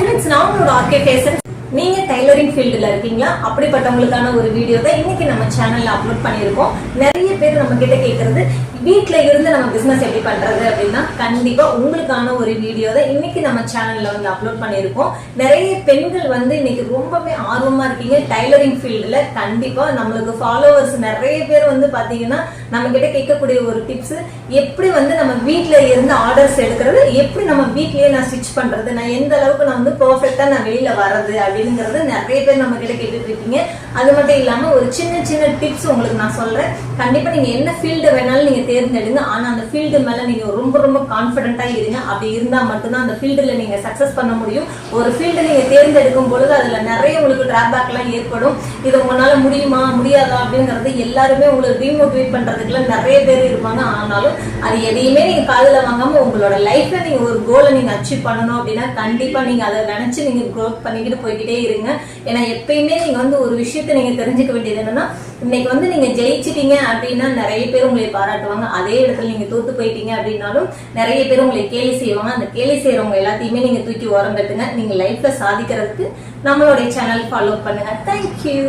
Friends, நான் உங்களோட RK பேசுறேன். நீங்க டைலரிங் ஃபீல்டுல இருக்கீங்களா? அப்படிப்பட்டவங்களுக்கான ஒரு வீடியோ தான் இன்னைக்கு நம்ம சேனல்ல அப்லோட் பண்ணியிருக்கோம். நிறைய பேர் நம்ம கிட்ட கேட்கறது, வீட்ல இருந்து நம்ம பிசினஸ் எப்படி பண்றது அப்படின்னா, கண்டிப்பா உங்களுக்கான ஒரு வீடியோ தான் இன்னைக்கு நம்ம சேனல்ல வந்து அப்லோட் பண்ணியிருக்கோம். நிறைய பெண்கள் வந்து இன்னைக்கு ரொம்பவே ஆர்வமா இருக்கீங்க டைலரிங் ஃபீல்டுல. கண்டிப்பா நம்மளுக்கு ஃபாலோவர்ஸ் நிறைய பேர் வந்து பாத்தீங்கன்னா நம்ம கிட்ட கேட்கக்கூடிய ஒரு டிப்ஸ், எப்படி வந்து நம்ம வீட்ல இருந்து ஆர்டர்ஸ் எடுக்கிறது, எப்படி நம்ம வீட்லயே நான் ஸ்டிச் பண்றது, நான் எந்த அளவுக்கு நான் வந்து பெர்ஃபெக்ட்டா நான் வெளியில வர்றது அப்படிங்கிறது நிறைய பேர் நம்ம கிட்ட கேட்டுட்டு இருக்கீங்க. அது மட்டும் இல்லாம ஒரு சின்ன சின்ன டிப்ஸ் உங்களுக்கு நான் சொல்றேன். கண்டிப்பா நீங்க என்ன ஃபீல்டு வேணாலும் நீங்க தேர்ந்தெடுங்க. ஆனா அந்த ஃபீல்டு மேல நீங்க ரொம்ப ரொம்ப கான்பிடென்ட்டா இருங்க. அப்படி இருந்தா மட்டும்தான் அந்த ஃபீல்டுல நீங்க சக்சஸ் பண்ண முடியும். ஒரு ஃபீல்டு நீங்க தேர்ந்தெடுக்கும் பொழுது அதுல நிறைய உங்களுக்கு டிராபேக் எல்லாம் ஏற்படும். இது உங்களால முடியுமா முடியாதா அப்படிங்கறது எல்லாருமே உங்களுக்கு டிமோட்டிவேட் பண்றதுக்குள்ள நிறைய பேர் இருப்பாங்க. ஆனாலும் அது எதையுமே நீங்க காதுல வாங்காம உங்களோட லைஃப்ல நீங்க ஒரு கோலை நீங்க அச்சீவ் பண்ணணும் அப்படின்னா கண்டிப்பா நீங்க அதை நினைச்சு நீங்க க்ரோத் பண்ணிக்கிட்டு போய்கிட்டே இருங்க. ஏன்னா எப்பயுமே நீங்க வந்து ஒரு விஷயத்தை நீங்க தெரிஞ்சுக்க வேண்டியது என்னன்னா, இன்னைக்கு வந்து நீங்க ஜெயிச்சிட்டீங்க அப்படின்னா நிறைய பேர் உங்களை பாராட்டுவாங்க. அதே இடத்துல நீங்க தோத்து போயிட்டீங்க அப்படின்னாலும் நிறைய பேர் உங்களை கேலி செய்வாங்க. அந்த கேலி செய்யறவங்க எல்லாத்தையுமே நீங்க தூக்கி ஓரம் கட்டுங்க. நீங்க லைஃப்ல சாதிக்கிறதுக்கு நம்மளுடைய சேனல் ஃபாலோ பண்ணுங்க. தேங்க்யூ.